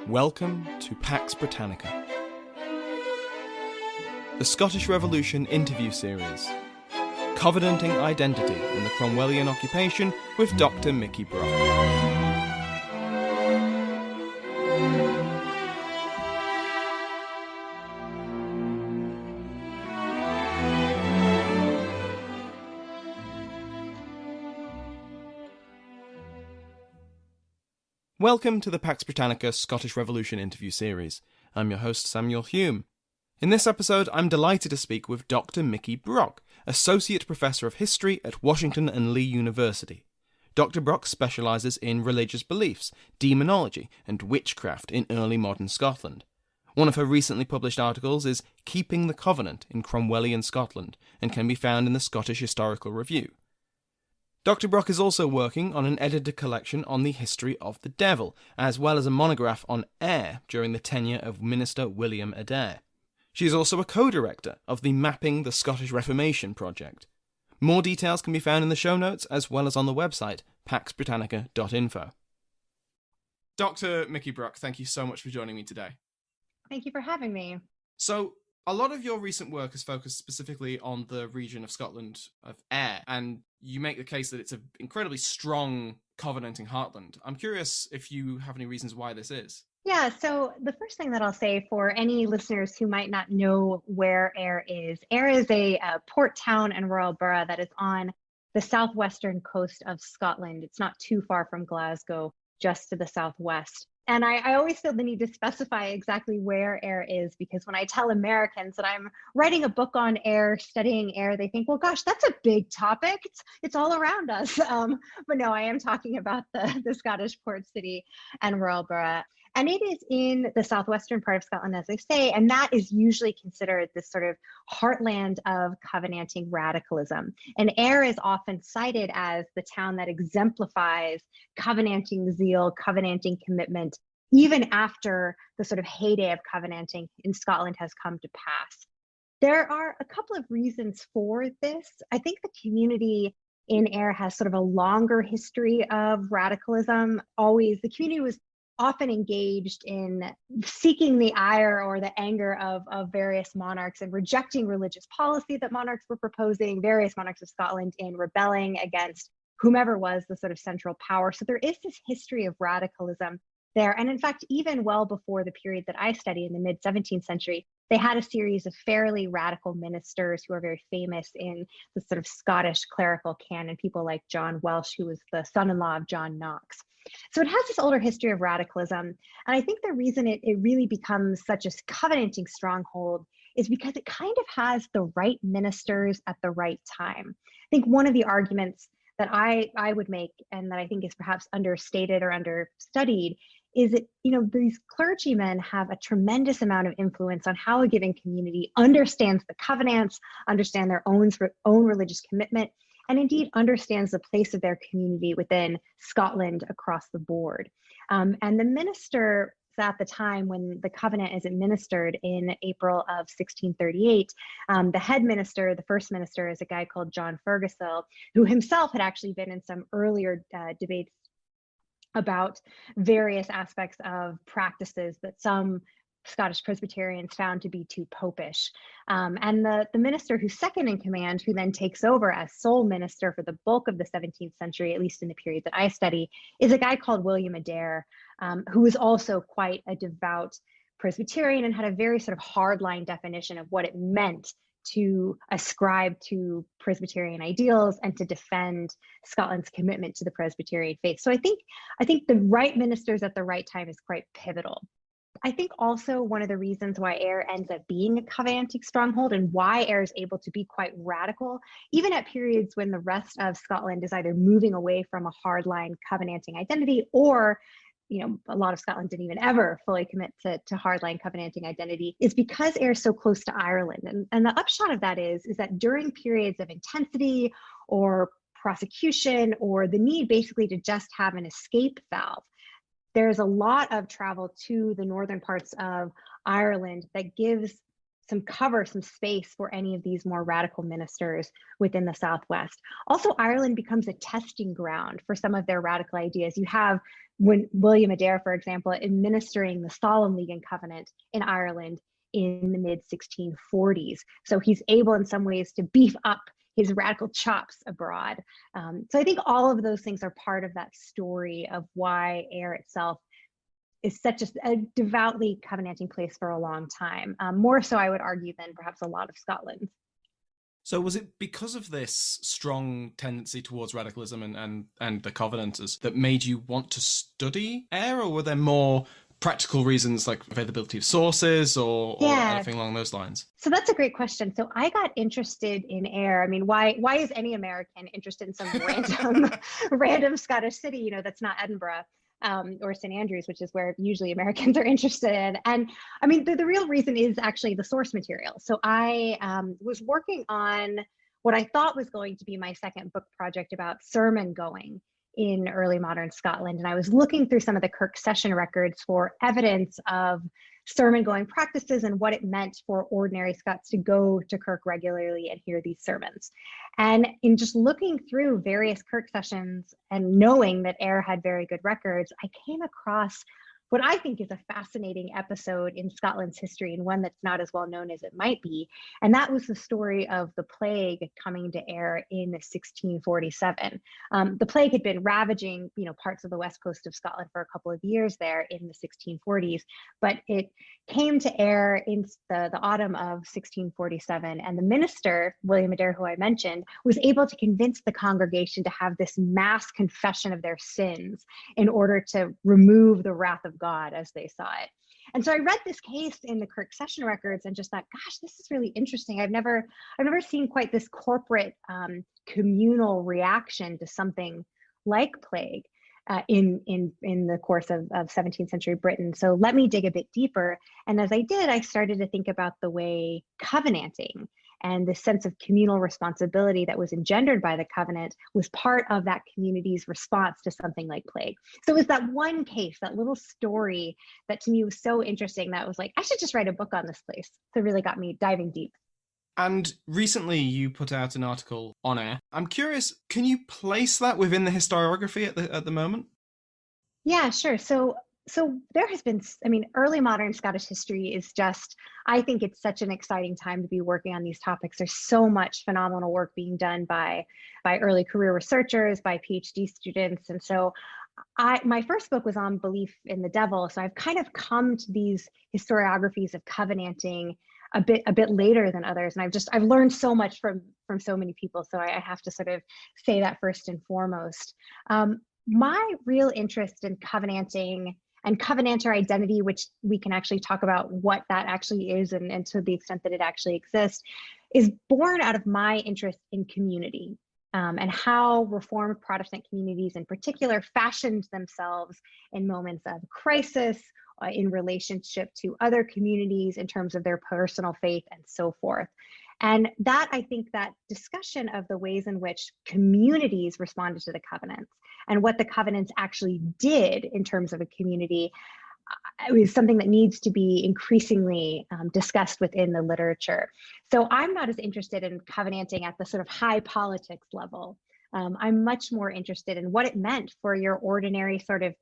Welcome to Pax Britannica, the Scottish Revolution interview series, Covenanting Identity in the Cromwellian Occupation with Dr. Mikki Brock. Welcome to the Pax Britannica Scottish Revolution interview series. I'm your host, Samuel Hume. In this episode, I'm delighted to speak with Dr. Mikki Brock, Associate Professor of History at Washington and Lee University. Dr. Brock specialises in religious beliefs, demonology, and witchcraft in early modern Scotland. One of her recently published articles is Keeping the Covenant in Cromwellian Scotland, and can be found in the Scottish Historical Review. Dr. Brock is also working on an edited collection on the history of the devil, as well as a monograph on Eyre during the tenure of Minister William Adair. She is also a co-director of the Mapping the Scottish Reformation project. More details can be found in the show notes, as well as on the website, paxbritannica.info. Dr. Mikki Brock, thank you so much for joining me today. Thank you for having me. So, a lot of your recent work has focused specifically on the region of Scotland of Eyre, and you make the case that it's an incredibly strong covenanting heartland. I'm curious if you have any reasons why this is. Yeah, so the first thing that I'll say for any listeners who might not know where Eyre is a port town and royal borough that is on the southwestern coast of Scotland. It's not too far from Glasgow, just to the southwest. And I always feel the need to specify exactly where Eyre is, because when I tell Americans that I'm writing a book on Eyre, studying Eyre, they think, well, gosh, that's a big topic. It's all around us. But no, I am talking about the Scottish port city and royal borough. And it is in the southwestern part of Scotland, as I say, and that is usually considered this sort of heartland of covenanting radicalism. And Eyre is often cited as the town that exemplifies covenanting zeal, covenanting commitment, even after the sort of heyday of covenanting in Scotland has come to pass. There are a couple of reasons for this. I think the community in Eyre has sort of a longer history of radicalism. The community was often engaged in seeking the ire or the anger of various monarchs and rejecting religious policy that monarchs were proposing, various monarchs of Scotland in rebelling against whomever was the sort of central power. So there is this history of radicalism there. And in fact, even well before the period that I study in the mid-17th century, they had a series of fairly radical ministers who are very famous in the sort of Scottish clerical canon, people like John Welsh, who was the son-in-law of John Knox. So it has this older history of radicalism. And I think the reason it really becomes such a covenanting stronghold is because it kind of has the right ministers at the right time. I think one of the arguments that I would make, and that I think is perhaps understated or understudied, is that, these clergymen have a tremendous amount of influence on how a given community understands the covenants, understand their own religious commitment, and indeed understands the place of their community within Scotland across the board. And the minister at the time when the covenant is administered in April of 1638, the head minister, the first minister, is a guy called John Ferguson, who himself had actually been in some earlier debates about various aspects of practices that some Scottish Presbyterians found to be too popish. And the minister who's second in command, who then takes over as sole minister for the bulk of the 17th century, at least in the period that I study, is a guy called William Adair, who was also quite a devout Presbyterian and had a very sort of hardline definition of what it meant to ascribe to Presbyterian ideals and to defend Scotland's commitment to the Presbyterian faith. So I think the right ministers at the right time is quite pivotal. I think also one of the reasons why Eyre ends up being a covenanting stronghold and why Eyre is able to be quite radical, even at periods when the rest of Scotland is either moving away from a hardline covenanting identity, or a lot of Scotland didn't even ever fully commit to hardline covenanting identity, is because Eyre is so close to Ireland. And the upshot of that is that during periods of intensity or prosecution, or the need basically to just have an escape valve, there's a lot of travel to the northern parts of Ireland that gives some cover, some space for any of these more radical ministers within the Southwest. Also, Ireland becomes a testing ground for some of their radical ideas. You have when William Adair, for example, administering the Solemn League and Covenant in Ireland in the mid 1640s. So he's able in some ways to beef up his radical chops abroad. So I think all of those things are part of that story of why Ayr itself is such a devoutly covenanting place for a long time. More so, I would argue, than perhaps a lot of Scotland. So was it because of this strong tendency towards radicalism and the Covenanters that made you want to study Ayr, or were there more practical reasons like availability of sources or anything along those lines? So that's a great question. So I got interested in Ayr. I mean, why is any American interested in some random Scottish city, that's not Edinburgh? Or St. Andrews, which is where usually Americans are interested in. And I mean, the real reason is actually the source material. So I was working on what I thought was going to be my second book project about sermon going in early modern Scotland. And I was looking through some of the Kirk session records for evidence of sermon going practices and what it meant for ordinary Scots to go to Kirk regularly and hear these sermons. And in just looking through various Kirk sessions and knowing that Ayr had very good records, I came across what I think is a fascinating episode in Scotland's history, and one that's not as well known as it might be. And that was the story of the plague coming to Ayr in 1647. The plague had been ravaging, parts of the west coast of Scotland for a couple of years there in the 1640s, but it came to Ayr in the autumn of 1647. And the minister, William Adair, who I mentioned, was able to convince the congregation to have this mass confession of their sins in order to remove the wrath of God as they saw it. And so I read this case in the Kirk session records and just thought, gosh, this is really interesting. I've never seen quite this corporate communal reaction to something like plague in the course of 17th century Britain. So let me dig a bit deeper. And as I did, I started to think about the way covenanting and the sense of communal responsibility that was engendered by the covenant was part of that community's response to something like plague. So it was that one case, that little story that to me was so interesting that was like, I should just write a book on this place. So it really got me diving deep. And recently you put out an article on Ayr. I'm curious, can you place that within the historiography at the moment? Yeah, sure. So there has been, early modern Scottish history is just, I think it's such an exciting time to be working on these topics. There's so much phenomenal work being done by early career researchers, by PhD students. And so my first book was on belief in the devil. So I've kind of come to these historiographies of covenanting a bit later than others. And I've learned so much from so many people. So I have to sort of say that first and foremost. My real interest in covenanting and covenanter identity, which we can actually talk about what that actually is and to the extent that it actually exists, is born out of my interest in community and how Reformed Protestant communities in particular fashioned themselves in moments of crisis, in relationship to other communities in terms of their personal faith and so forth. And that, I think, that discussion of the ways in which communities responded to the covenants and what the covenants actually did in terms of a community is something that needs to be increasingly discussed within the literature. So I'm not as interested in covenanting at the sort of high politics level. I'm much more interested in what it meant for your ordinary sort of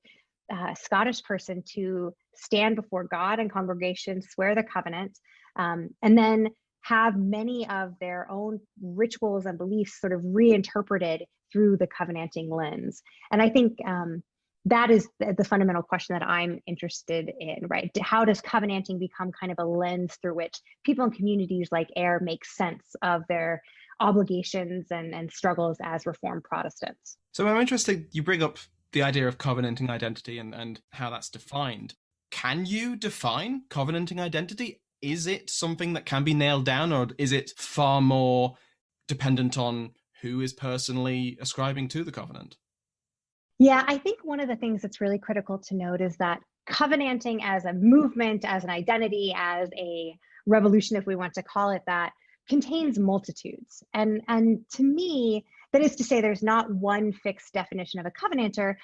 Scottish person to stand before God and congregation, swear the covenant, and then have many of their own rituals and beliefs sort of reinterpreted through the covenanting lens. And I think that is the fundamental question that I'm interested in, right? How does covenanting become kind of a lens through which people in communities like Ayr make sense of their obligations and struggles as Reformed Protestants? So I'm interested, you bring up the idea of covenanting identity and how that's defined. Can you define covenanting identity? Is it something that can be nailed down, or is it far more dependent on who is personally ascribing to the covenant? Yeah, I think one of the things that's really critical to note is that covenanting as a movement, as an identity, as a revolution, if we want to call it that, contains multitudes. And to me, that is to say, there's not one fixed definition of a covenanter,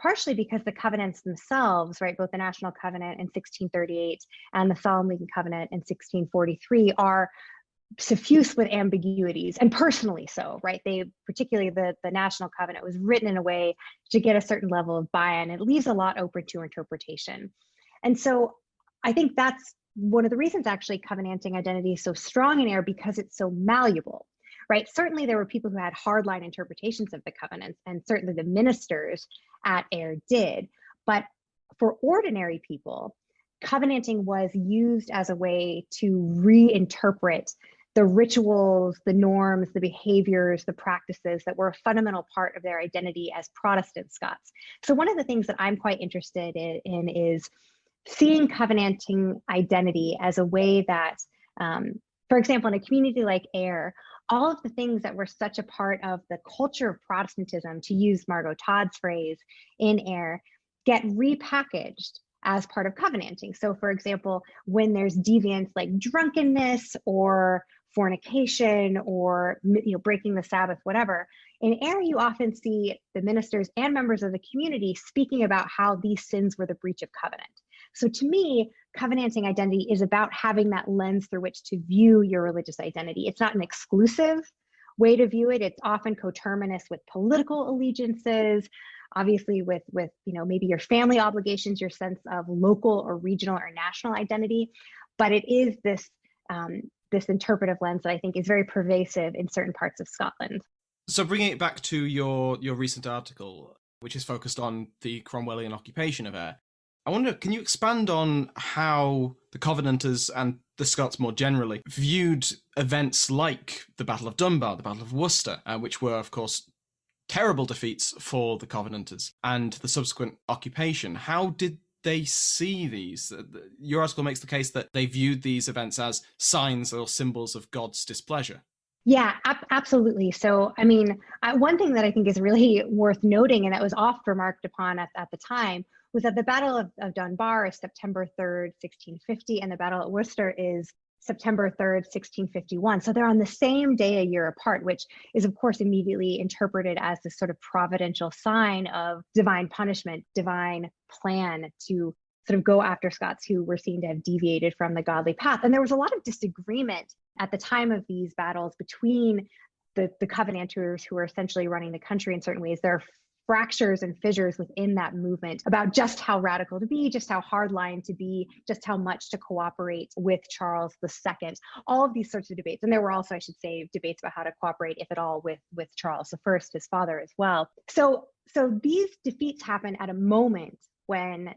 partially because the covenants themselves, right, both the National Covenant in 1638 and the Solemn League and Covenant in 1643 are suffused with ambiguities, and personally so, right? They, particularly the National Covenant, was written in a way to get a certain level of buy-in. It leaves a lot open to interpretation. And so I think that's one of the reasons actually covenanting identity is so strong in Ayr, because it's so malleable, right? Certainly there were people who had hardline interpretations of the covenants, and certainly the ministers at Ayr did. But for ordinary people, covenanting was used as a way to reinterpret the rituals, the norms, the behaviors, the practices that were a fundamental part of their identity as Protestant Scots. So one of the things that I'm quite interested in is seeing covenanting identity as a way that, for example, in a community like Ayr, all of the things that were such a part of the culture of Protestantism, to use Margot Todd's phrase, in Ayr, get repackaged as part of covenanting. So for example, when there's deviance like drunkenness or fornication or breaking the Sabbath, whatever, in Ayr you often see the ministers and members of the community speaking about how these sins were the breach of covenant. So to me, covenanting identity is about having that lens through which to view your religious identity. It's not an exclusive way to view it. It's often coterminous with political allegiances, obviously with maybe your family obligations, your sense of local or regional or national identity. But it is this interpretive lens that I think is very pervasive in certain parts of Scotland. So bringing it back to your recent article, which is focused on the Cromwellian occupation of Ayr, I wonder, can you expand on how the Covenanters and the Scots more generally viewed events like the Battle of Dunbar, the Battle of Worcester, which were, of course, terrible defeats for the Covenanters, and the subsequent occupation? How did they see these? Your article makes the case that they viewed these events as signs or symbols of God's displeasure. Yeah, absolutely. So, I mean, one thing that I think is really worth noting, and that was oft remarked upon at the time, was that the Battle of Dunbar is September 3rd, 1650, and the Battle at Worcester is September 3rd, 1651. So they're on the same day a year apart, which is, of course, immediately interpreted as this sort of providential sign of divine punishment, divine plan to sort of go after Scots who were seen to have deviated from the godly path. And there was a lot of disagreement at the time of these battles between the Covenanters, who were essentially running the country in certain ways. There are fractures and fissures within that movement about just how radical to be, just how hardline to be, just how much to cooperate with Charles II, all of these sorts of debates. And there were also, I should say, debates about how to cooperate, if at all, with Charles I, his father, as well. So these defeats happen at a moment when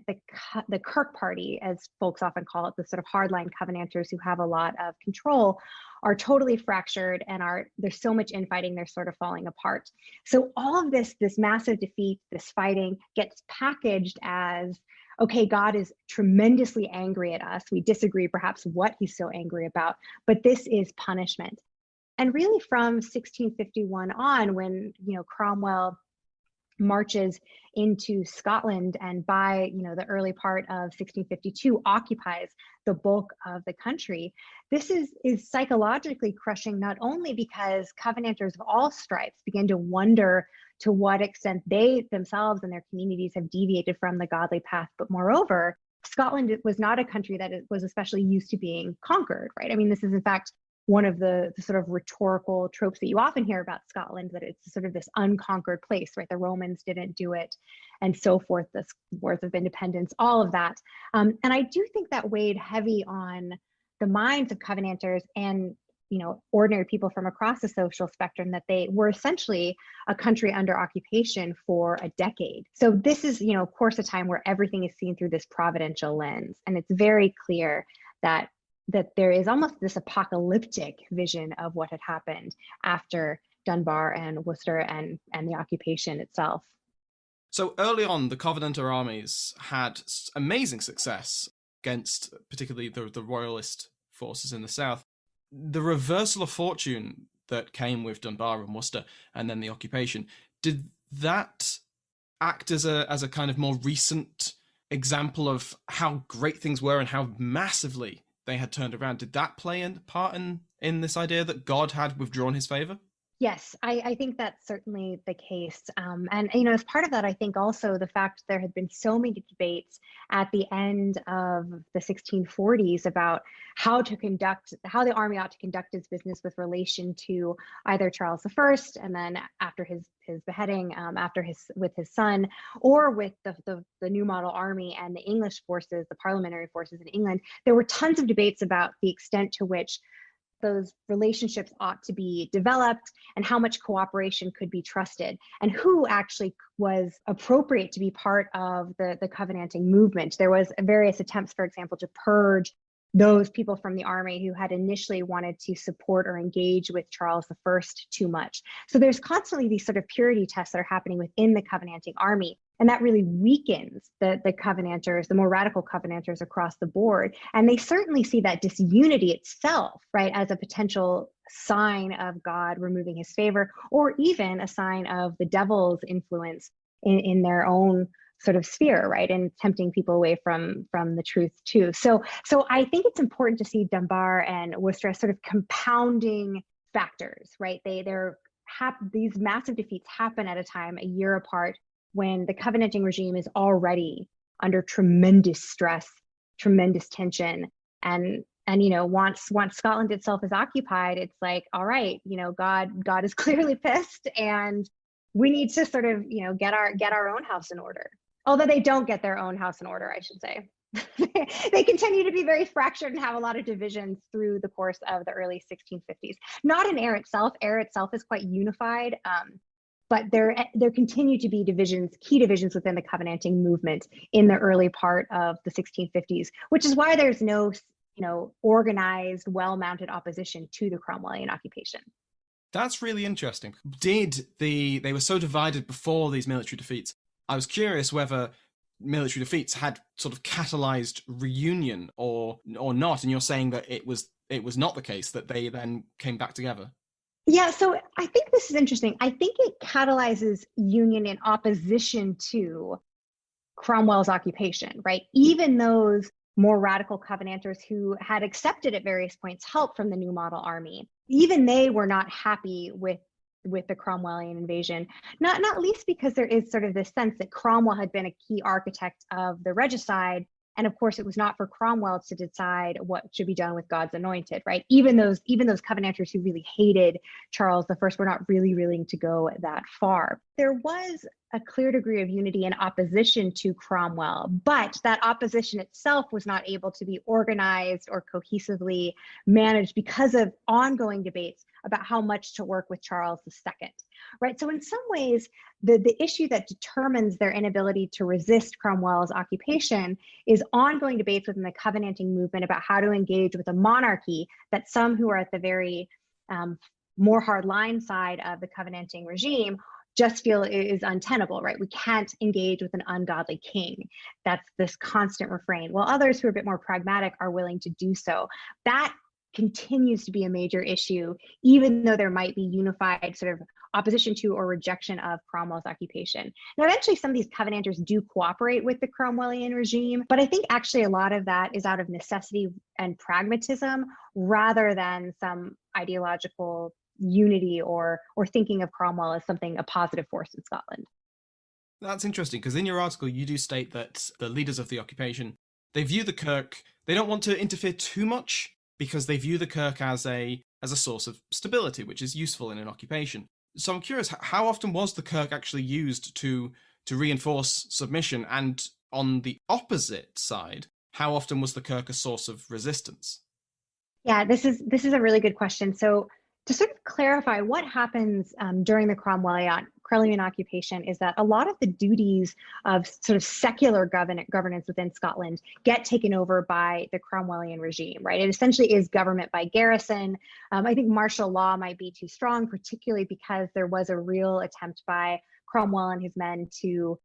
the Kirk Party, as folks often call it, the sort of hardline Covenanters who have a lot of control, are totally fractured, and there's so much infighting, they're sort of falling apart. So all of this massive defeat, this fighting, gets packaged as, okay, God is tremendously angry at us. We disagree perhaps what he's so angry about, but this is punishment. And really from 1651 on, when Cromwell marches into Scotland and by the early part of 1652 occupies the bulk of the country, this is psychologically crushing, not only because Covenanters of all stripes begin to wonder to what extent they themselves and their communities have deviated from the godly path, but moreover, Scotland was not a country that was especially used to being conquered, right? I mean, this is in fact one of the sort of rhetorical tropes that you often hear about Scotland, that it's sort of this unconquered place, right? The Romans didn't do it, and so forth, the Wars of Independence, all of that. And I do think that weighed heavy on the minds of Covenanters and ordinary people from across the social spectrum, that they were essentially a country under occupation for a decade. So this is, of course, a time where everything is seen through this providential lens. And it's very clear that there is almost this apocalyptic vision of what had happened after Dunbar and Worcester and the occupation itself. So early on, the Covenanter armies had amazing success against particularly the royalist forces in the south. The reversal of fortune that came with Dunbar and Worcester and then the occupation, did that act as a kind of more recent example of how great things were and how massively they had turned around? Did that play a part in this idea that God had withdrawn his favor? Yes, I think that's certainly the case. And, as part of that, I think also the fact there had been so many debates at the end of the 1640s about how the army ought to conduct its business with relation to either Charles I, and then after his beheading, with his son, or with the new model army and the English forces, the parliamentary forces in England. There were tons of debates about the extent to which those relationships ought to be developed and how much cooperation could be trusted and who actually was appropriate to be part of the covenanting movement. There was various attempts, for example, to purge those people from the army who had initially wanted to support or engage with Charles I too much. So there's constantly these sort of purity tests that are happening within the covenanting army. And that really weakens the Covenanters, the more radical Covenanters across the board. And they certainly see that disunity itself, right, as a potential sign of God removing his favor, or even a sign of the devil's influence in their own sort of sphere, right, and tempting people away from the truth too. So I think it's important to see Dunbar and Worcester as sort of compounding factors, right? These massive defeats happen at a time a year apart when the covenanting regime is already under tremendous stress, tremendous tension, and once Scotland itself is occupied, it's like, all right, God is clearly pissed, and we need to sort of get our own house in order. Although they don't get their own house in order, I should say. They continue to be very fractured and have a lot of divisions through the course of the early 1650s. Not in Ayr itself. Ayr itself is quite unified, but there continue to be key divisions within the covenanting movement in the early part of the 1650s, which is why there's no organized, well-mounted opposition to the Cromwellian occupation. That's really interesting. They were so divided before these military defeats. I was curious whether military defeats had sort of catalyzed reunion or not, and you're saying that it was not the case, that they then came back together. Yeah, so I think this is interesting. I think it catalyzes union in opposition to Cromwell's occupation, right? Even those more radical Covenanters who had accepted at various points help from the new model army, even they were not happy with the Cromwellian invasion, not least because there is sort of this sense that Cromwell had been a key architect of the regicide. And of course, it was not for Cromwell to decide what should be done with God's anointed, right? Even those Covenanters who really hated Charles I were not really willing to go that far. There was a clear degree of unity and opposition to Cromwell, but that opposition itself was not able to be organized or cohesively managed because of ongoing debates about how much to work with Charles II, right? So in some ways, the issue that determines their inability to resist Cromwell's occupation is ongoing debates within the Covenanting movement about how to engage with a monarchy that some who are at the very more hardline side of the Covenanting regime just feel is untenable, right? We can't engage with an ungodly king. That's this constant refrain. While others who are a bit more pragmatic are willing to do so. That continues to be a major issue, even though there might be unified sort of opposition to or rejection of Cromwell's occupation. Now, eventually, some of these Covenanters do cooperate with the Cromwellian regime, but I think actually a lot of that is out of necessity and pragmatism rather than some ideological unity or thinking of Cromwell as a positive force in Scotland. That's interesting, because in your article, you do state that the leaders of the occupation, they view the Kirk, they don't want to interfere too much because they view the Kirk as a source of stability, which is useful in an occupation. So I'm curious, how often was the Kirk actually used to reinforce submission? And on the opposite side, how often was the Kirk a source of resistance? Yeah, this is a really good question. So to sort of clarify what happens during the Cromwellian occupation is that a lot of the duties of sort of secular governance within Scotland get taken over by the Cromwellian regime, right? It essentially is government by garrison. I think martial law might be too strong, particularly because there was a real attempt by Cromwell and his men to,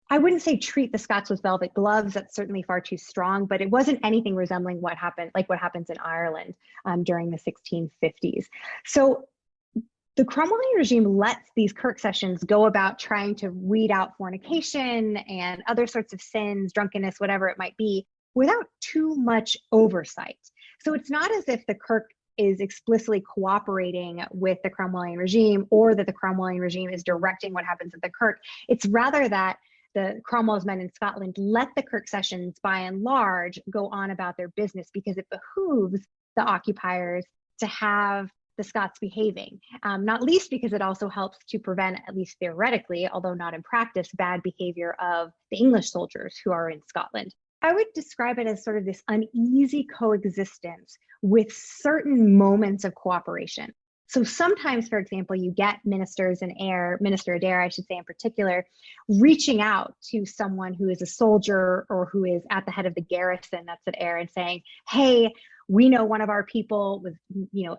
I wouldn't say treat the Scots with velvet gloves. That's certainly far too strong, but it wasn't anything resembling what happens in Ireland during the 1650s. So the Cromwellian regime lets these Kirk sessions go about trying to weed out fornication and other sorts of sins, drunkenness, whatever it might be, without too much oversight. So it's not as if the Kirk is explicitly cooperating with the Cromwellian regime, or that the Cromwellian regime is directing what happens at the Kirk. It's rather that the Cromwell's men in Scotland let the Kirk sessions, by and large, go on about their business, because it behooves the occupiers to have the Scots behaving, not least because it also helps to prevent, at least theoretically, although not in practice, bad behavior of the English soldiers who are in Scotland. I would describe it as sort of this uneasy coexistence with certain moments of cooperation. So sometimes, for example, you get ministers in Ayr, Minister Adair, I should say in particular, reaching out to someone who is a soldier or who is at the head of the garrison that's at Ayr and saying, hey, we know one of our people was,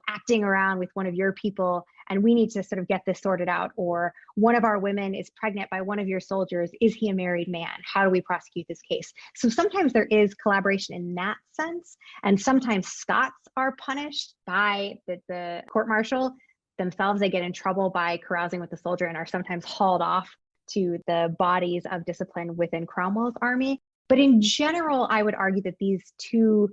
acting around with one of your people, and we need to sort of get this sorted out. Or one of our women is pregnant by one of your soldiers. Is he a married man? How do we prosecute this case? So sometimes there is collaboration in that sense. And sometimes Scots are punished by the court martial themselves. They get in trouble by carousing with the soldier and are sometimes hauled off to the bodies of discipline within Cromwell's army. But in general, I would argue that these two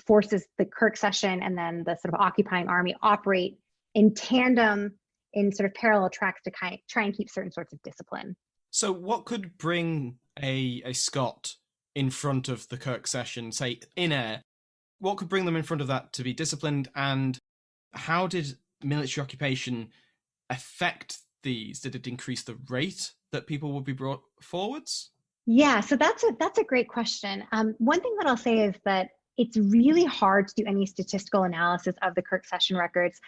forces, the Kirk session and then the sort of occupying army, operate in tandem, in sort of parallel tracks, to try and keep certain sorts of discipline. So what could bring a Scot in front of the Kirk session, say in Ayr? What could bring them in front of that to be disciplined, and how did military occupation affect these? Did it increase the rate that people would be brought forwards? Yeah, so that's a great question. One thing that I'll say is that it's really hard to do any statistical analysis of the Kirk session records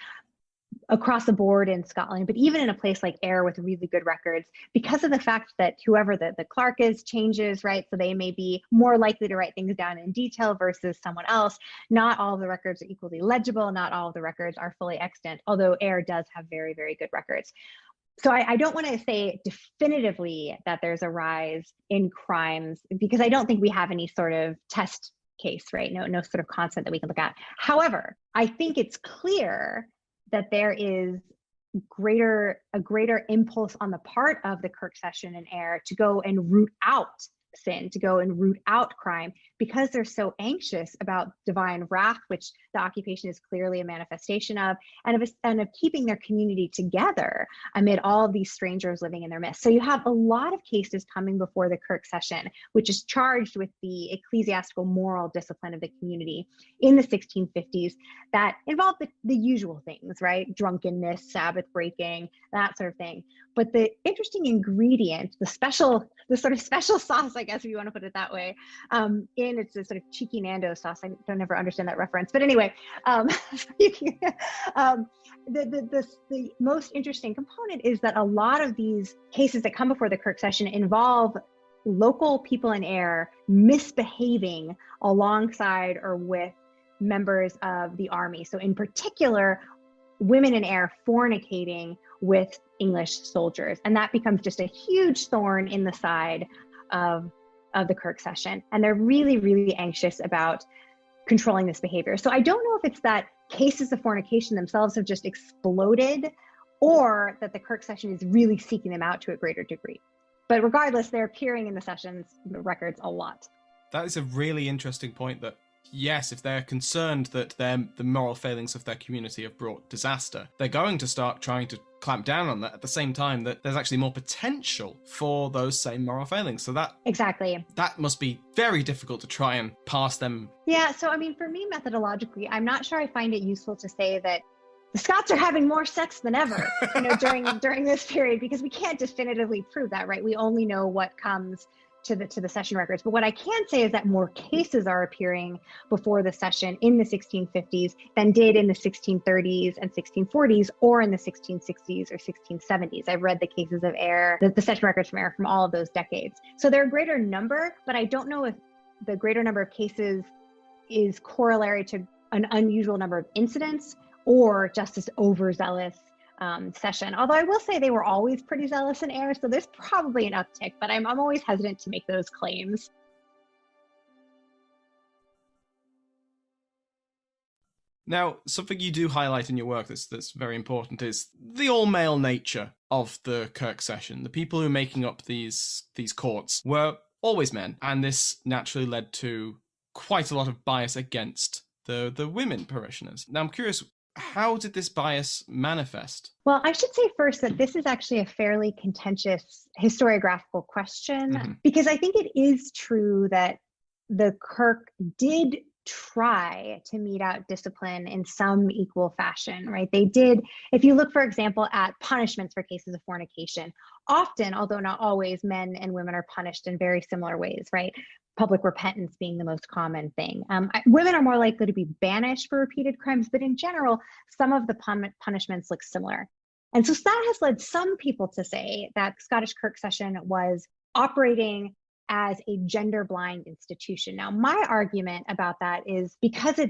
across the board in Scotland, but even in a place like Ayr with really good records, because of the fact that whoever the clerk is changes, right? So they may be more likely to write things down in detail versus someone else. Not all of the records are equally legible. Not all of the records are fully extant, although Ayr does have very, very good records. So I don't want to say definitively that there's a rise in crimes, because I don't think we have any sort of test case, right? No sort of constant that we can look at. However, I think it's clear that there is a greater impulse on the part of the Kirk session and Ayr to go and root out sin, to go and root out crime, because they're so anxious about divine wrath, which the occupation is clearly a manifestation of, and of keeping their community together amid all of these strangers living in their midst. So you have a lot of cases coming before the Kirk session, which is charged with the ecclesiastical moral discipline of the community in the 1650s, that involve the usual things, right? Drunkenness, Sabbath breaking, that sort of thing. But the interesting ingredient, the sort of special sauce, I guess, if you want to put it that way, it's a sort of cheeky Nando's sauce. I don't ever understand that reference, but anyway, the most interesting component is that a lot of these cases that come before the Kirk session involve local people in Ayr misbehaving alongside or with members of the army. So in particular, women in Ayr fornicating with English soldiers. And that becomes just a huge thorn in the side of the Kirk session. And they're really, really anxious about controlling this behavior. So I don't know if it's that cases of fornication themselves have just exploded, or that the Kirk session is really seeking them out to a greater degree. But regardless, they're appearing in the sessions records a lot. That is a really interesting point, that yes, if they're concerned that the moral failings of their community have brought disaster, they're going to start trying to clamp down on that at the same time that there's actually more potential for those same moral failings. So that must be very difficult to try and pass them. Yeah, so I mean, for me, methodologically, I'm not sure I find it useful to say that the Scots are having more sex than ever, during this period, because we can't definitively prove that, right? We only know what comes to the session records. But what I can say is that more cases are appearing before the session in the 1650s than did in the 1630s and 1640s, or in the 1660s or 1670s. I've read the cases of Ayr, the session records from Ayr from all of those decades. So they're a greater number, but I don't know if the greater number of cases is corollary to an unusual number of incidents or just this overzealous session. Although I will say they were always pretty zealous in Ayr, so there's probably an uptick, but I'm always hesitant to make those claims. Now, something you do highlight in your work that's very important is the all-male nature of the Kirk session. The people who are making up these courts were always men, and this naturally led to quite a lot of bias against the women parishioners. Now, I'm curious, how did this bias manifest? Well, I should say first that this is actually a fairly contentious historiographical question, because I think it is true that the Kirk did try to mete out discipline in some equal fashion, right? They did, if you look, for example, at punishments for cases of fornication, often, although not always, men and women are punished in very similar ways, right? Public repentance being the most common thing. Women are more likely to be banished for repeated crimes, but in general, some of the punishments look similar. And so that has led some people to say that Scottish Kirk Session was operating as a gender blind institution. Now, my argument about that is because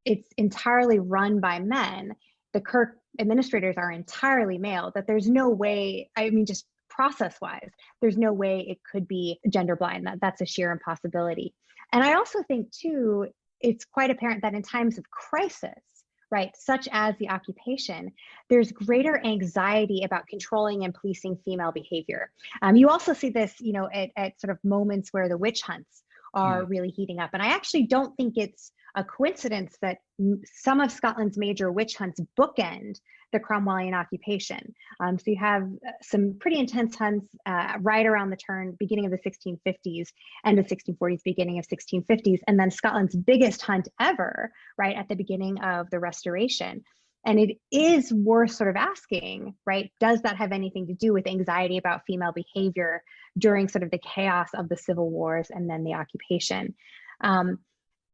it's entirely run by men, the Kirk administrators are entirely male, that there's no way, I mean, just process-wise, there's no way it could be gender blind. That's a sheer impossibility. And I also think, too, it's quite apparent that in times of crisis, right, such as the occupation, there's greater anxiety about controlling and policing female behavior. You also see this, at sort of moments where the witch hunts are really heating up. And I actually don't think it's a coincidence that some of Scotland's major witch hunts bookend the Cromwellian occupation. So you have some pretty intense hunts right around the beginning of the 1650s, end of 1640s, beginning of 1650s, and then Scotland's biggest hunt ever, right, at the beginning of the Restoration. And it is worth sort of asking, right, does that have anything to do with anxiety about female behavior during sort of the chaos of the civil wars and then the occupation?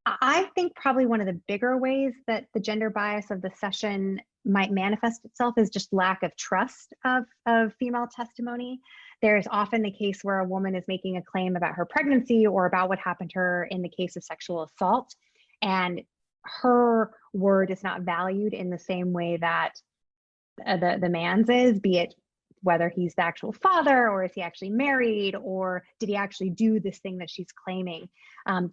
I think probably one of the bigger ways that the gender bias of the session might manifest itself is just lack of trust of female testimony. There's often the case where a woman is making a claim about her pregnancy or about what happened to her in the case of sexual assault, and her word is not valued in the same way that the man's is, be it whether he's the actual father or is he actually married or did he actually do this thing that she's claiming.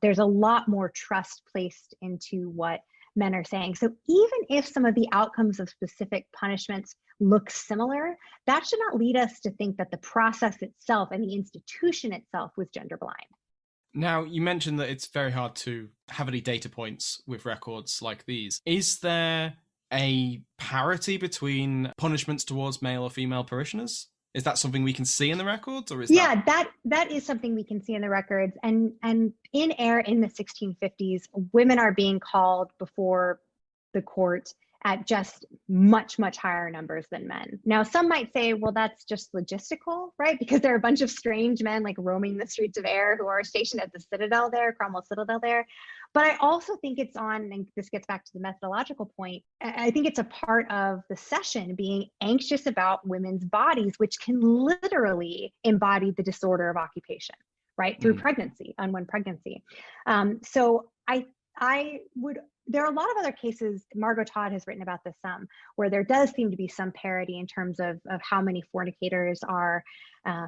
There's a lot more trust placed into what men are saying. So even if some of the outcomes of specific punishments look similar, that should not lead us to think that the process itself and the institution itself was gender blind. Now, you mentioned that it's very hard to have any data points with records like these. Is there a parity between punishments towards male or female parishioners? Is that something we can see in the records, or is that is something we can see in the records? And in Ayr in the 1650s, women are being called before the court at just much, much higher numbers than men. Now, some might say, well, that's just logistical, right? Because there are a bunch of strange men like roaming the streets of Ayr who are stationed at the Citadel there, Cromwell Citadel there. But I also think it's and this gets back to the methodological point, I think it's a part of the session being anxious about women's bodies, which can literally embody the disorder of occupation, right? Through pregnancy, unwed pregnancy. So there are a lot of other cases, Margot Todd has written about this some, where there does seem to be some parity in terms of how many fornicators are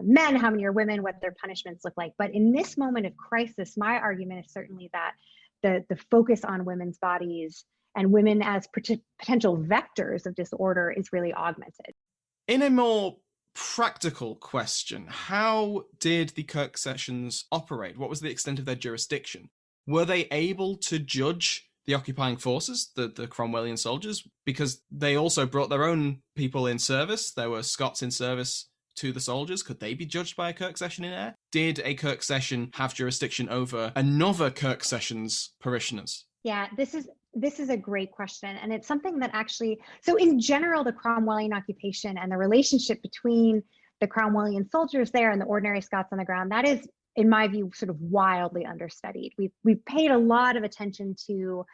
men, how many are women, what their punishments look like. But in this moment of crisis, my argument is certainly that the focus on women's bodies and women as potential vectors of disorder is really augmented. In a more practical question, how did the Kirk Sessions operate? What was the extent of their jurisdiction? Were they able to judge the occupying forces, the Cromwellian soldiers, because they also brought their own people in service? There were Scots in service to the soldiers. Could they be judged by a Kirk Session in Ayr? Did a Kirk Session have jurisdiction over another Kirk Session's parishioners? Yeah, this is a great question. And it's something that actually, so in general, the Cromwellian occupation and the relationship between the Cromwellian soldiers there and the ordinary Scots on the ground, that is, in my view, sort of wildly understudied. We've paid a lot of attention to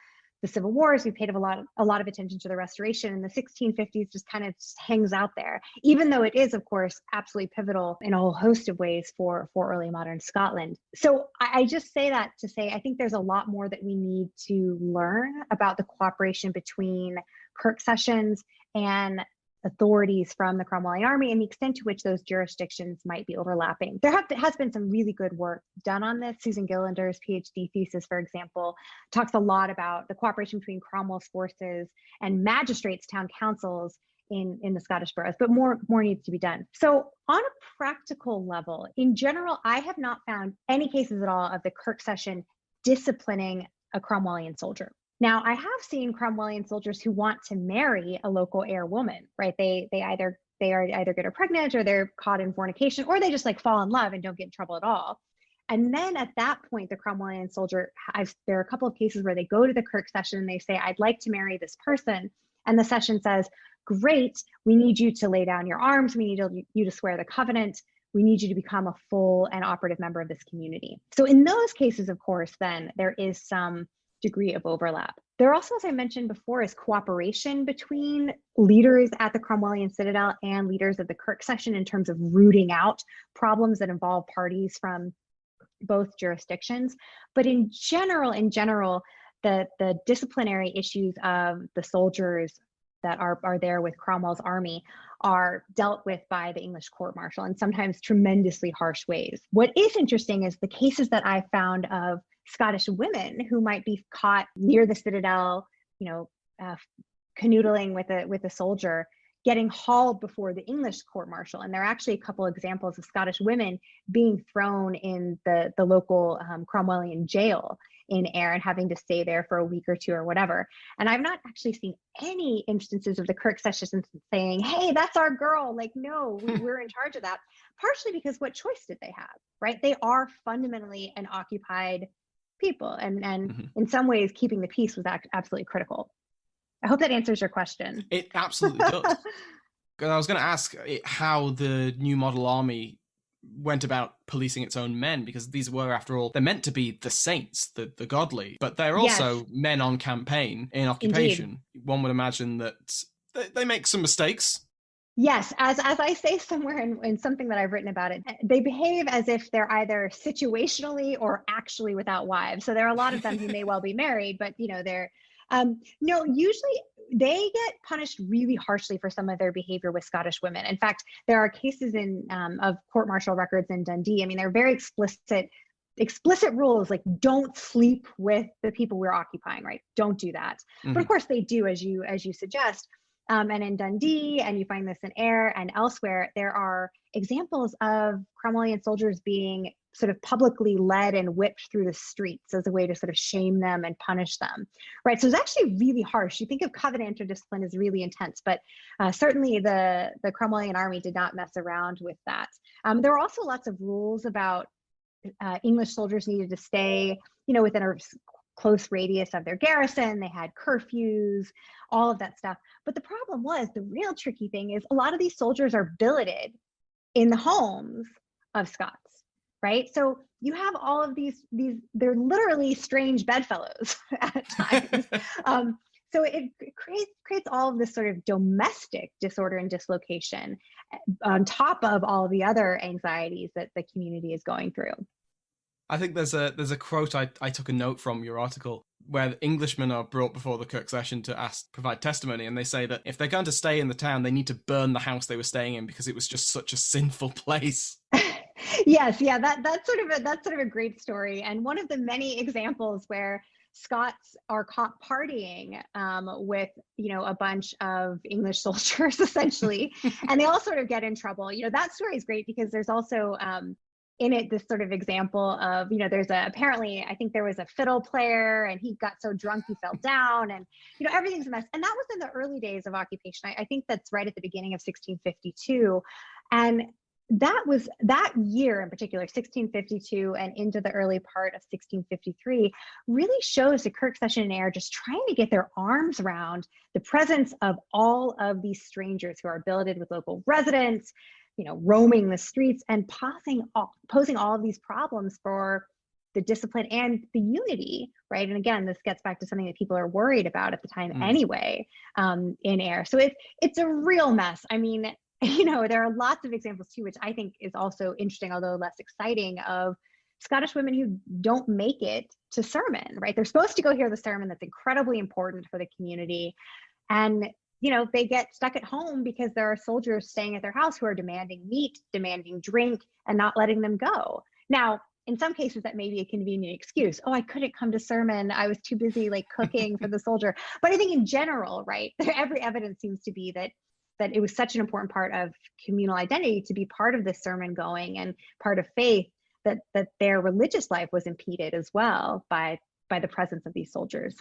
the Civil Wars. We paid a lot of attention to the Restoration, and the 1650s just kind of hangs out there, even though it is, of course, absolutely pivotal in a whole host of ways for early modern Scotland. So I just say that to say, I think there's a lot more that we need to learn about the cooperation between Kirk Sessions and authorities from the Cromwellian army and the extent to which those jurisdictions might be overlapping. There has been some really good work done on this. Susan Gillander's PhD thesis, for example, talks a lot about the cooperation between Cromwell's forces and magistrates, town councils in the Scottish boroughs, but more needs to be done. So on a practical level, in general, I have not found any cases at all of the Kirk Session disciplining a Cromwellian soldier. Now, I have seen Cromwellian soldiers who want to marry a local heir woman, right? They are either get her pregnant, or they're caught in fornication, or they just like fall in love and don't get in trouble at all. And then at that point, the Cromwellian soldier, there are a couple of cases where they go to the Kirk session and they say, I'd like to marry this person. And the session says, great, we need you to lay down your arms. We need you to swear the covenant. We need you to become a full and operative member of this community. So in those cases, of course, then there is some degree of overlap. There also, as I mentioned before, is cooperation between leaders at the Cromwellian Citadel and leaders of the Kirk session in terms of rooting out problems that involve parties from both jurisdictions. But in general, the disciplinary issues of the soldiers that are there with Cromwell's army are dealt with by the English court-martial, in sometimes tremendously harsh ways. What is interesting is the cases that I found of Scottish women who might be caught near the citadel, canoodling with a soldier, getting hauled before the English court-martial. And there are actually a couple examples of Scottish women being thrown in the local Cromwellian jail in Ayr and having to stay there for a week or two or whatever. And I've not actually seen any instances of the Kirk session saying, hey, that's our girl. Like, no, we're in charge of that. Partially because what choice did they have, right? They are fundamentally an occupied people. And in some ways, keeping the peace was absolutely critical. I hope that answers your question. It absolutely does. Because I was going to ask how the new model army went about policing its own men, because these were, after all, they're meant to be the saints, the godly, but they're also men on campaign in occupation. Indeed. One would imagine that they make some mistakes. Yes, as I say somewhere in something that I've written about it, they behave as if they're either situationally or actually without wives. So there are a lot of them who may well be married, but they're no, usually they get punished really harshly for some of their behavior with Scottish women. In fact, there are cases of court-martial records in Dundee. I mean, they're very explicit rules, like don't sleep with the people we're occupying, right? Don't do that. Mm-hmm. But of course they do, as you suggest. And in Dundee, and you find this in Ayr and elsewhere, there are examples of Cromwellian soldiers being sort of publicly led and whipped through the streets as a way to sort of shame them and punish them, right? So it's actually really harsh. You think of Covenanter discipline as really intense, but certainly the Cromwellian army did not mess around with that. There were also lots of rules about English soldiers needed to stay, within a close radius of their garrison. They had curfews, all of that stuff. But the problem was, the real tricky thing is a lot of these soldiers are billeted in the homes of Scots, right? So you have all of these they're literally strange bedfellows at times. So it creates all of this sort of domestic disorder and dislocation on top of all of the other anxieties that the community is going through. I think there's a quote I took a note from your article where Englishmen are brought before the Kirk session to provide testimony, and they say that if they're going to stay in the town, they need to burn the house they were staying in because it was just such a sinful place. Yes, yeah, that's sort of a great story, and one of the many examples where Scots are caught partying with a bunch of English soldiers essentially, and they all sort of get in trouble. That story is great because there's also in it this sort of example of, apparently, I think there was a fiddle player and he got so drunk he fell down, and everything's a mess. And that was in the early days of occupation. I think that's right at the beginning of 1652. And that year in particular, 1652 and into the early part of 1653, really shows the Kirk session in Ayr just trying to get their arms around the presence of all of these strangers who are billeted with local residents, roaming the streets and posing all of these problems for the discipline and the unity, right? And again, this gets back to something that people are worried about at the time anyway, in Ayr. So it's a real mess. I mean, there are lots of examples too, which I think is also interesting, although less exciting, of Scottish women who don't make it to sermon, right? They're supposed to go hear the sermon that's incredibly important for the community. And they get stuck at home because there are soldiers staying at their house who are demanding meat, demanding drink, and not letting them go. Now, in some cases, that may be a convenient excuse. Oh, I couldn't come to sermon. I was too busy cooking for the soldier. But I think in general, right, every evidence seems to be that it was such an important part of communal identity to be part of this sermon going and part of faith that their religious life was impeded as well by the presence of these soldiers.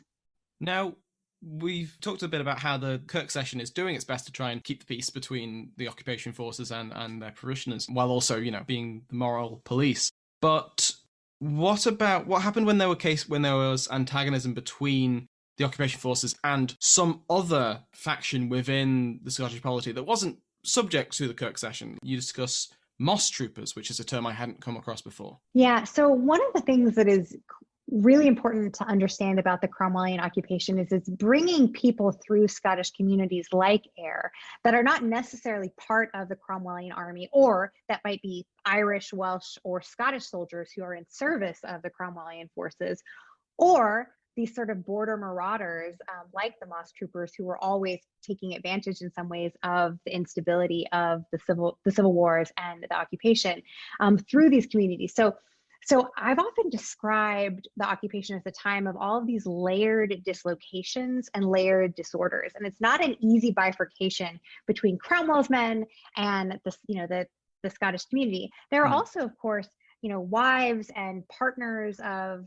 Now, we've talked a bit about how the Kirk session is doing its best to try and keep the peace between the occupation forces and their parishioners, while also, being the moral police. But what happened when when there was antagonism between the occupation forces and some other faction within the Scottish polity that wasn't subject to the Kirk session? You discuss moss troopers, which is a term I hadn't come across before. Yeah, so one of the things that is really important to understand about the Cromwellian occupation is it's bringing people through Scottish communities like Ayr that are not necessarily part of the Cromwellian army, or that might be Irish, Welsh, or Scottish soldiers who are in service of the Cromwellian forces, or these sort of border marauders like the moss troopers who were always taking advantage in some ways of the instability of the civil wars and the occupation through these communities. So I've often described the occupation as a time of all of these layered dislocations and layered disorders. And it's not an easy bifurcation between Cromwell's men and the Scottish community. There are also, of course, wives and partners of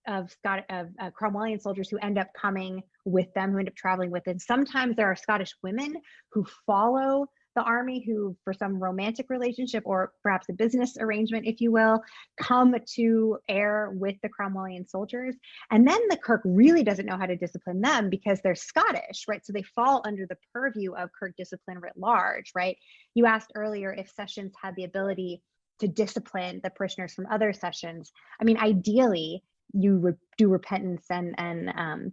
Cromwellian soldiers who end up coming with them, who end up traveling with them. Sometimes there are Scottish women who follow the army, who, for some romantic relationship or perhaps a business arrangement, if you will, come to Ayr with the Cromwellian soldiers. And then the Kirk really doesn't know how to discipline them because they're Scottish, right? So they fall under the purview of Kirk discipline writ large, right? You asked earlier if sessions had the ability to discipline the parishioners from other sessions. I mean, ideally, you would do repentance and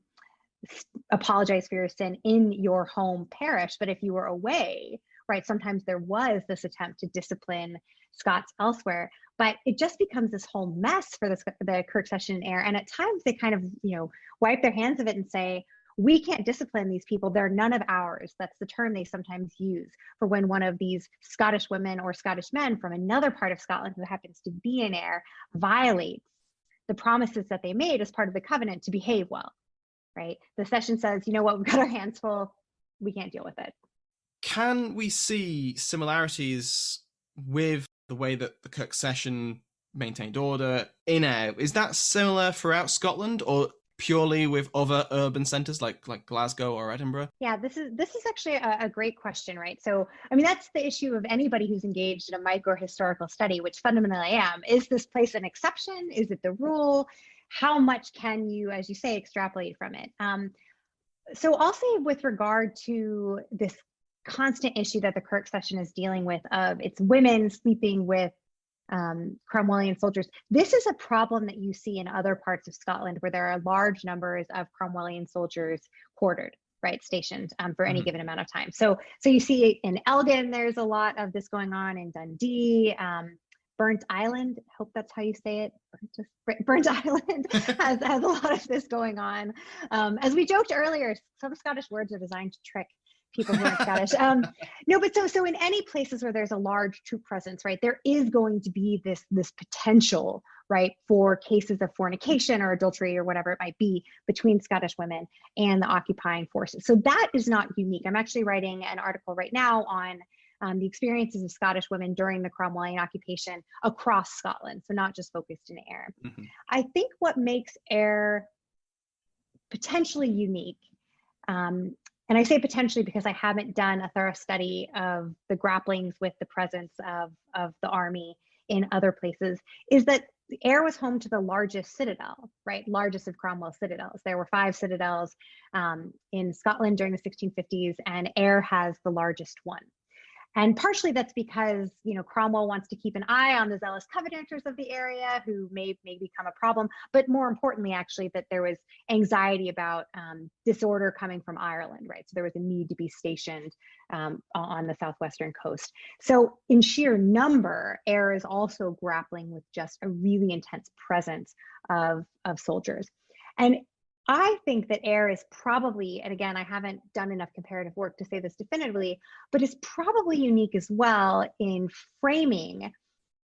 apologize for your sin in your home parish. But if you were away, right, sometimes there was this attempt to discipline Scots elsewhere, but it just becomes this whole mess for the Kirk session in Ayr. And at times they kind of, wipe their hands of it and say, we can't discipline these people. They're none of ours. That's the term they sometimes use for when one of these Scottish women or Scottish men from another part of Scotland who happens to be in Ayr violates the promises that they made as part of the covenant to behave well, right? The session says, you know what, we've got our hands full. We can't deal with it. Can we see similarities with the way that the Kirk session maintained order in Ayr? Is that similar throughout Scotland, or purely with other urban centres like Glasgow or Edinburgh? Yeah, this is actually a great question, right? So, I mean, that's the issue of anybody who's engaged in a micro historical study, which fundamentally I am. Is this place an exception? Is it the rule? How much can you, as you say, extrapolate from it? So I'll say, with regard to this constant issue that the Kirk session is dealing with of its women sleeping with Cromwellian soldiers. This is a problem that you see in other parts of Scotland where there are large numbers of Cromwellian soldiers quartered, right, stationed for any given amount of time. So you see in Elgin, there's a lot of this going on. In Dundee, Burnt Island, hope that's how you say it. Burnt Island has a lot of this going on. As we joked earlier, some Scottish words are designed to trick people who aren't Scottish. No, but so in any places where there's a large troop presence, right, there is going to be this potential, right, for cases of fornication or adultery or whatever it might be between Scottish women and the occupying forces. So that is not unique. I'm actually writing an article right now on the experiences of Scottish women during the Cromwellian occupation across Scotland, so not just focused in Ayr. I think what makes Ayr potentially unique, and I say potentially because I haven't done a thorough study of the grapplings with the presence of the army in other places, is that Ayr was home to the largest citadel, right? Largest of Cromwell's citadels. There were 5 citadels in Scotland during the 1650s, and Ayr has the largest one. And partially that's because, Cromwell wants to keep an eye on the zealous Covenanters of the area who may become a problem. But more importantly, actually, that there was anxiety about disorder coming from Ireland, right? So there was a need to be stationed on the southwestern coast. So in sheer number, Ayr is also grappling with just a really intense presence of soldiers. And I think that Ayr is probably, and again, I haven't done enough comparative work to say this definitively, but is probably unique as well in framing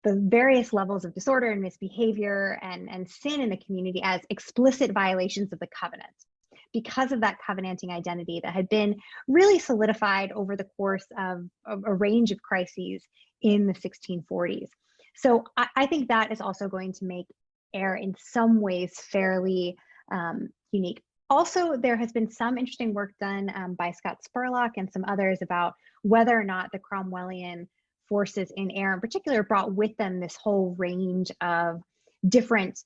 the various levels of disorder and misbehavior and sin in the community as explicit violations of the covenant, because of that covenanting identity that had been really solidified over the course of a range of crises in the 1640s. So I think that is also going to make Ayr in some ways fairly unique. Also, there has been some interesting work done by Scott Spurlock and some others about whether or not the Cromwellian forces in air in particular brought with them this whole range of different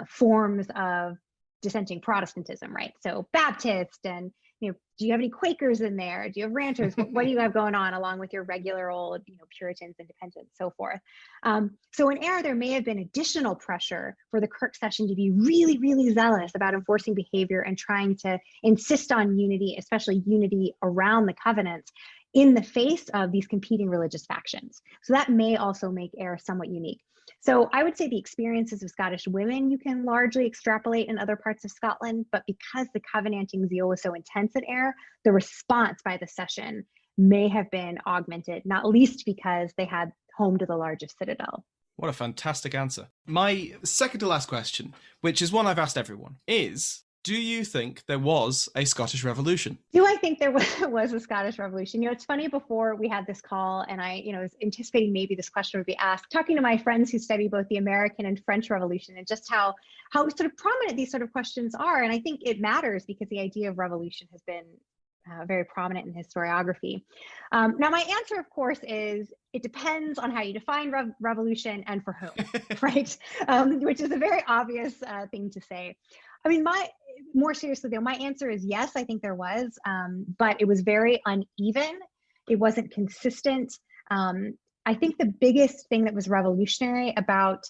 forms of dissenting Protestantism, right? So Baptist and, do you have any Quakers in there? Do you have Ranters? What do you have going on along with your regular old, Puritans, Independents, so forth? So in Ayr, there may have been additional pressure for the Kirk session to be really, really zealous about enforcing behavior and trying to insist on unity, especially unity around the covenants, in the face of these competing religious factions. So that may also make Ayr somewhat unique. So I would say the experiences of Scottish women you can largely extrapolate in other parts of Scotland, but because the Covenanting zeal was so intense at Ayr, the response by the session may have been augmented, not least because they had home to the largest citadel. What a fantastic answer. My second to last question, which is one I've asked everyone, is, do you think there was a Scottish Revolution? Do I think there was a Scottish Revolution? It's funny, before we had this call and I, was anticipating maybe this question would be asked, talking to my friends who study both the American and French Revolution and just how sort of prominent these sort of questions are. And I think it matters because the idea of revolution has been very prominent in historiography. Now, my answer, of course, is it depends on how you define revolution and for whom, right? Which is a very obvious thing to say. I mean, more seriously though, my answer is yes, I think there was, but it was very uneven. It wasn't consistent. I think the biggest thing that was revolutionary about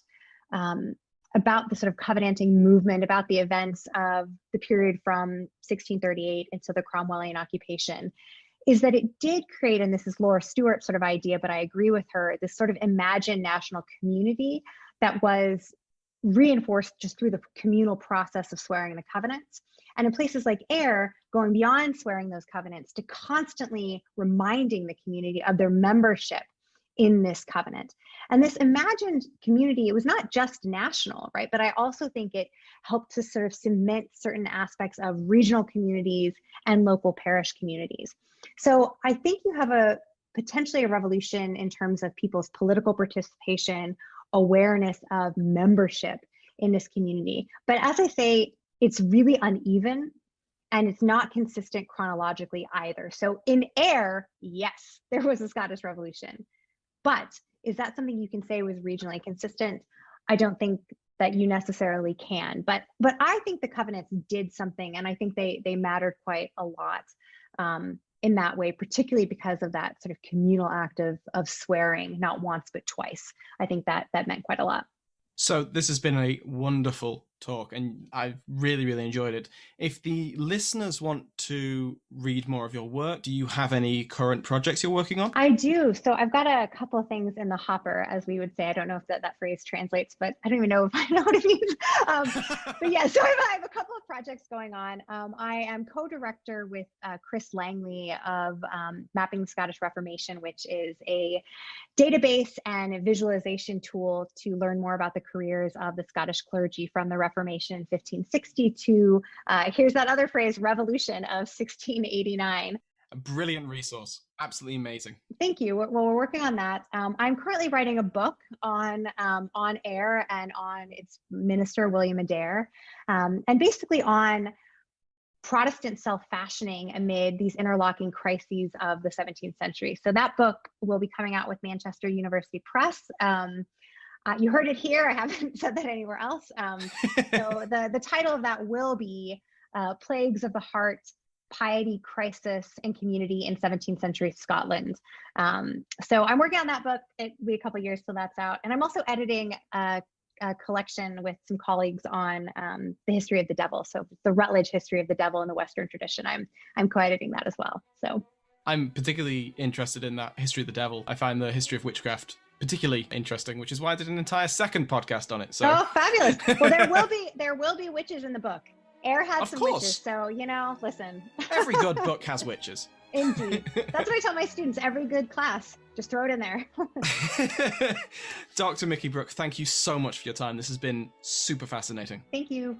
the sort of Covenanting movement, about the events of the period from 1638 into the Cromwellian occupation, is that it did create, and this is Laura Stewart's sort of idea, but I agree with her, this sort of imagined national community that was reinforced just through the communal process of swearing the covenants. And in places like Ayr, going beyond swearing those covenants to constantly reminding the community of their membership in this covenant. And this imagined community, it was not just national, right? But I also think it helped to sort of cement certain aspects of regional communities and local parish communities. So I think you have potentially a revolution in terms of people's political participation, awareness of membership in this community. But as I say, it's really uneven and it's not consistent chronologically either. So in Ayr, yes, there was a Scottish Revolution. But is that something you can say was regionally consistent? I don't think that you necessarily can. But I think the covenants did something, and I think they mattered quite a lot in that way, particularly because of that sort of communal act of swearing, not once, but twice. I think that meant quite a lot. So this has been a wonderful talk and I've really, really enjoyed it. If the listeners want to read more of your work, do you have any current projects you're working on? I do. So I've got a couple of things in the hopper, as we would say. I don't know if that phrase translates, but I don't even know if I know what it means. But yeah, so I have a couple of projects going on. I am co-director with Chris Langley of Mapping the Scottish Reformation, which is a database and a visualization tool to learn more about the careers of the Scottish clergy from the Reformation in 1560 to, here's that other phrase, revolution of 1689. A brilliant resource. Absolutely amazing. Thank you. Well, we're working on that. I'm currently writing a book on Ayr and on its minister, William Adair, and basically on Protestant self-fashioning amid these interlocking crises of the 17th century. So that book will be coming out with Manchester University Press. You heard it here. I haven't said that anywhere else. So the title of that will be Plagues of the Heart, Piety, Crisis, and Community in 17th Century Scotland. So I'm working on that book. It'll be a couple of years till that's out. And I'm also editing a collection with some colleagues on the history of the devil. So the Rutledge history of the devil in the Western tradition. I'm co-editing that as well. So I'm particularly interested in that history of the devil. I find the history of witchcraft particularly interesting, which is why I did an entire second podcast on it. So oh, fabulous. Well, there will be witches in the book. Ayr had some witches, so listen. Every good book has witches. Indeed. That's what I tell my students, every good class. Just throw it in there. Dr. Mikki Brook, thank you so much for your time. This has been super fascinating. Thank you.